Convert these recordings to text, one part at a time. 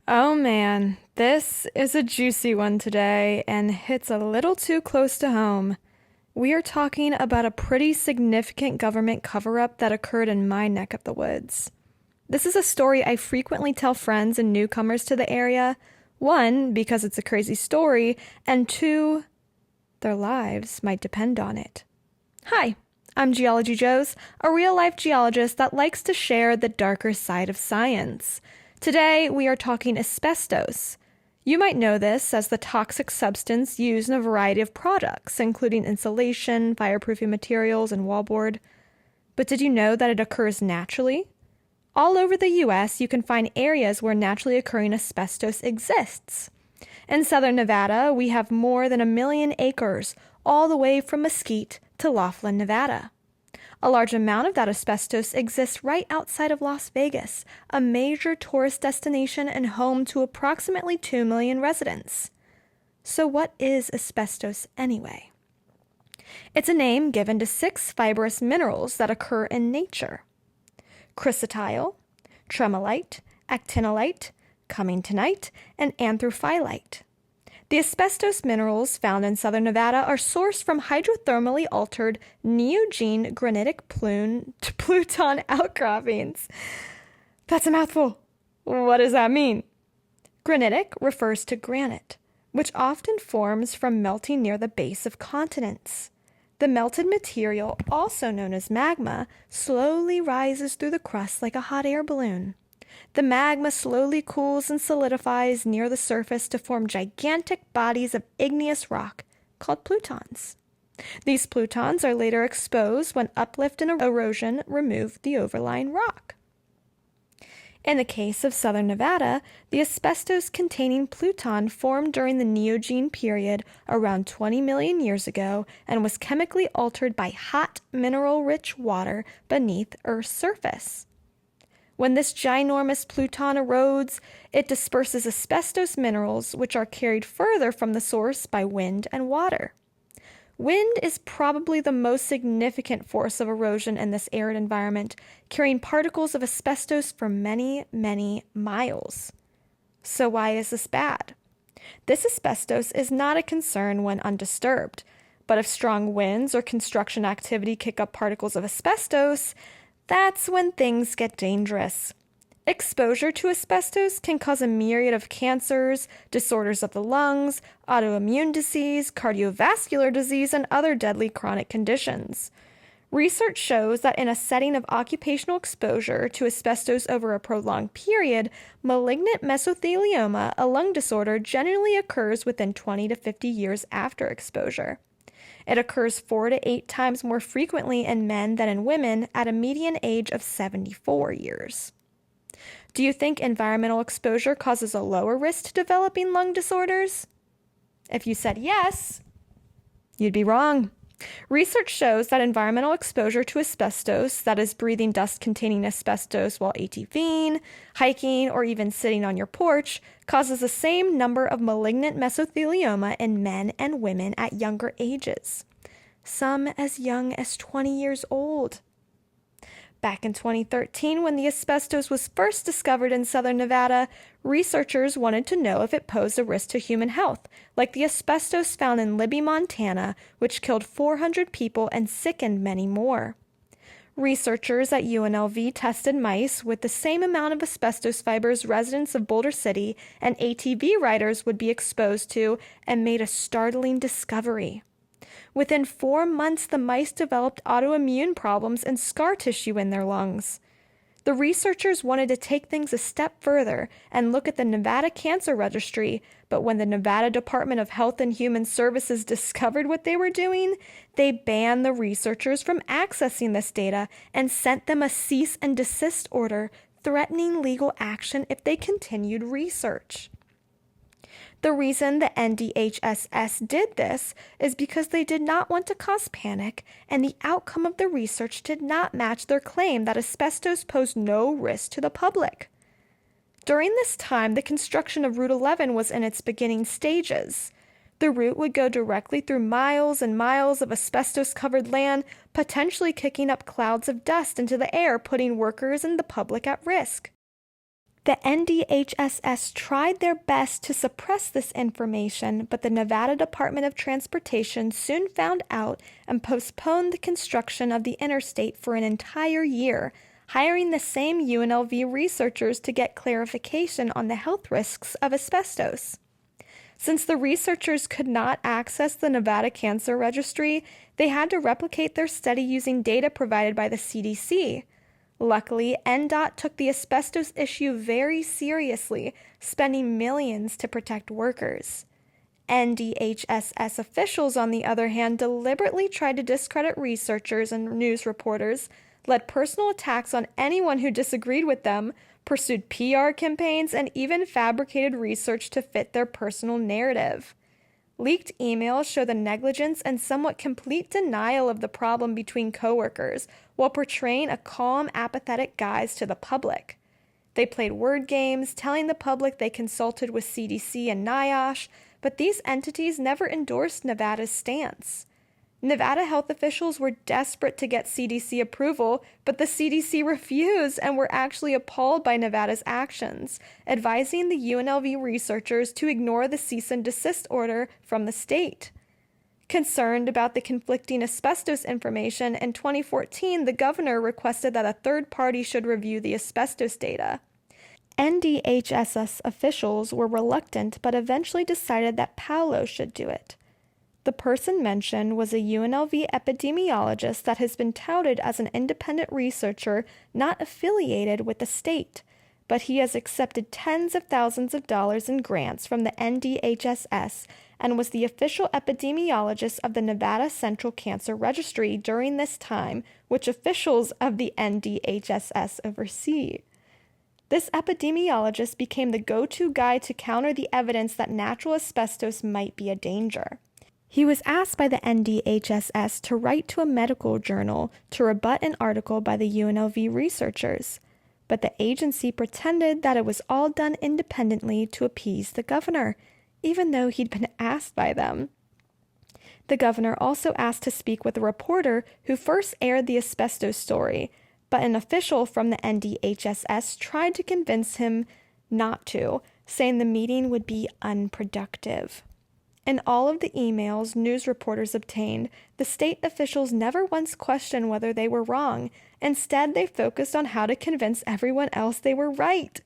Oh man, this is a juicy one today and hits a little too close to home. We are talking about a pretty significant government cover up that occurred in my neck of the woods. This is a story I frequently tell friends and newcomers to the area. One, because it's a crazy story, and two, their lives might depend on it. Hi, I'm Geology Joes, a real life geologist that likes to share the darker side of science. Today, we are talking asbestos. You might know this as the toxic substance used in a variety of products, including insulation, fireproofing materials, and wallboard. But did you know that it occurs naturally? All over the U.S., you can find areas where naturally occurring asbestos exists. In southern Nevada, we have more than 1 million acres, all the way from Mesquite to Laughlin, Nevada. A large amount of that asbestos exists right outside of Las Vegas, a major tourist destination and home to approximately 2 million residents. So what is asbestos anyway? It's a name given to 6 fibrous minerals that occur in nature: chrysotile, tremolite, actinolite, cummingtonite, and anthophyllite. The asbestos minerals found in southern Nevada are sourced from hydrothermally altered neogene granitic pluton outcroppings. That's a mouthful. What does that mean? Granitic refers to granite, which often forms from melting near the base of continents. The melted material, also known as magma, slowly rises through the crust like a hot air balloon. The magma slowly cools and solidifies near the surface to form gigantic bodies of igneous rock called plutons. These plutons are later exposed when uplift and erosion remove the overlying rock. In the case of southern Nevada, the asbestos-containing pluton formed during the Neogene period around 20 million years ago and was chemically altered by hot, mineral-rich water beneath Earth's surface. When this ginormous pluton erodes, it disperses asbestos minerals, which are carried further from the source by wind and water. Wind is probably the most significant force of erosion in this arid environment, carrying particles of asbestos for many, many miles. So why is this bad? This asbestos is not a concern when undisturbed, but if strong winds or construction activity kick up particles of asbestos, that's when things get dangerous. Exposure to asbestos can cause a myriad of cancers, disorders of the lungs, autoimmune disease, cardiovascular disease, and other deadly chronic conditions. Research shows that in a setting of occupational exposure to asbestos over a prolonged period, malignant mesothelioma, a lung disorder, generally occurs within 20 to 50 years after exposure. It occurs 4 to 8 times more frequently in men than in women at a median age of 74 years. Do you think environmental exposure causes a lower risk to developing lung disorders? If you said yes, you'd be wrong. Research shows that environmental exposure to asbestos, that is breathing dust containing asbestos while ATVing, hiking, or even sitting on your porch, causes the same number of malignant mesothelioma in men and women at younger ages, some as young as 20 years old. Back in 2013, when the asbestos was first discovered in southern Nevada, researchers wanted to know if it posed a risk to human health, like the asbestos found in Libby, Montana, which killed 400 people and sickened many more. Researchers at UNLV tested mice with the same amount of asbestos fibers residents of Boulder City and ATV riders would be exposed to and made a startling discovery. Within 4 months, the mice developed autoimmune problems and scar tissue in their lungs. The researchers wanted to take things a step further and look at the Nevada Cancer Registry, but when the Nevada Department of Health and Human Services discovered what they were doing, they banned the researchers from accessing this data and sent them a cease and desist order threatening legal action if they continued research. The reason the NDHSS did this is because they did not want to cause panic, and the outcome of the research did not match their claim that asbestos posed no risk to the public. During this time, the construction of Route 11 was in its beginning stages. The route would go directly through miles and miles of asbestos-covered land, potentially kicking up clouds of dust into the air, putting workers and the public at risk. The NDHSS tried their best to suppress this information, but the Nevada Department of Transportation soon found out and postponed the construction of the interstate for an entire year, hiring the same UNLV researchers to get clarification on the health risks of asbestos. Since the researchers could not access the Nevada Cancer Registry, they had to replicate their study using data provided by the CDC. Luckily, NDOT took the asbestos issue very seriously, spending millions to protect workers. NDHSS officials, on the other hand, deliberately tried to discredit researchers and news reporters, led personal attacks on anyone who disagreed with them, pursued PR campaigns, and even fabricated research to fit their personal narrative. Leaked emails show the negligence and somewhat complete denial of the problem between coworkers, while portraying a calm, apathetic guise to the public. They played word games, telling the public they consulted with CDC and NIOSH, but these entities never endorsed Nevada's stance. Nevada health officials were desperate to get CDC approval, but the CDC refused and were actually appalled by Nevada's actions, advising the UNLV researchers to ignore the cease and desist order from the state. Concerned about the conflicting asbestos information, in 2014, the governor requested that a third party should review the asbestos data. NDHSS officials were reluctant but eventually decided that Paolo should do it. The person mentioned was a UNLV epidemiologist that has been touted as an independent researcher not affiliated with the state, but he has accepted tens of thousands of dollars in grants from the NDHSS and was the official epidemiologist of the Nevada Central Cancer Registry during this time, which officials of the NDHSS oversee. This epidemiologist became the go-to guy to counter the evidence that natural asbestos might be a danger. He was asked by the NDHSS to write to a medical journal to rebut an article by the UNLV researchers, but the agency pretended that it was all done independently to appease the governor, even though he'd been asked by them. The governor also asked to speak with a reporter who first aired the asbestos story, but an official from the NDHSS tried to convince him not to, saying the meeting would be unproductive. In all of the emails news reporters obtained, the state officials never once questioned whether they were wrong. Instead, they focused on how to convince everyone else they were right.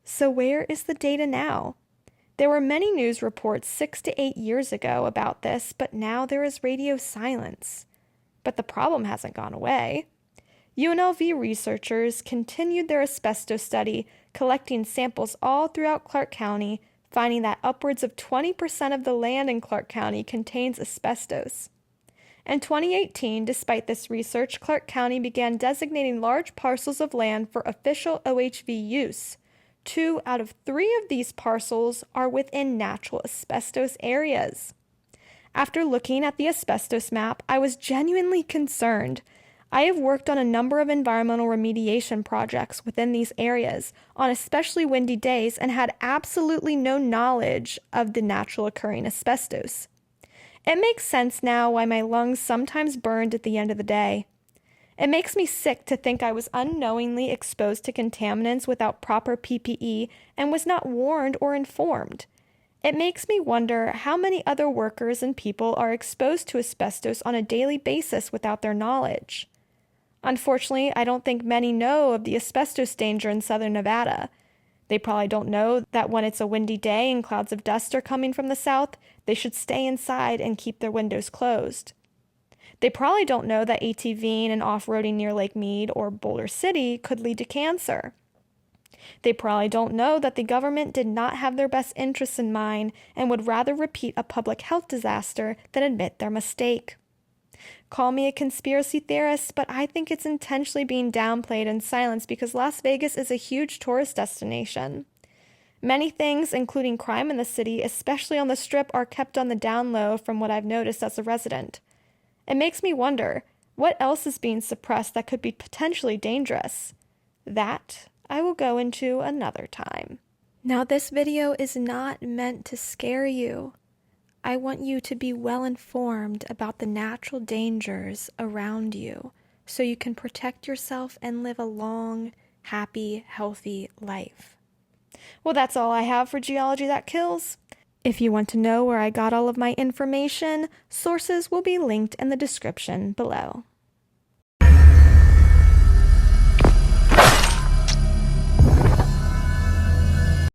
So where is the data now? There were many news reports 6 to 8 years ago about this, but now there is radio silence. But the problem hasn't gone away. UNLV researchers continued their asbestos study, collecting samples all throughout Clark County, finding that upwards of 20% of the land in Clark County contains asbestos. In 2018, despite this research, Clark County began designating large parcels of land for official OHV use. 2 out of 3 of these parcels are within natural asbestos areas. After looking at the asbestos map, I was genuinely concerned. I have worked on a number of environmental remediation projects within these areas on especially windy days and had absolutely no knowledge of the natural occurring asbestos. It makes sense now why my lungs sometimes burned at the end of the day. It makes me sick to think I was unknowingly exposed to contaminants without proper PPE and was not warned or informed. It makes me wonder how many other workers and people are exposed to asbestos on a daily basis without their knowledge. Unfortunately, I don't think many know of the asbestos danger in southern Nevada. They probably don't know that when it's a windy day and clouds of dust are coming from the south, they should stay inside and keep their windows closed. They probably don't know that ATVing and off-roading near Lake Mead or Boulder City could lead to cancer. They probably don't know that the government did not have their best interests in mind and would rather repeat a public health disaster than admit their mistake. Call me a conspiracy theorist, but I think it's intentionally being downplayed and silenced because Las Vegas is a huge tourist destination. Many things, including crime in the city, especially on the Strip, are kept on the down low from what I've noticed as a resident. It makes me wonder, what else is being suppressed that could be potentially dangerous? That I will go into another time. Now, this video is not meant to scare you. I want you to be well informed about the natural dangers around you so you can protect yourself and live a long, happy, healthy life. Well, that's all I have for Geology That Kills. If you want to know where I got all of my information, sources will be linked in the description below.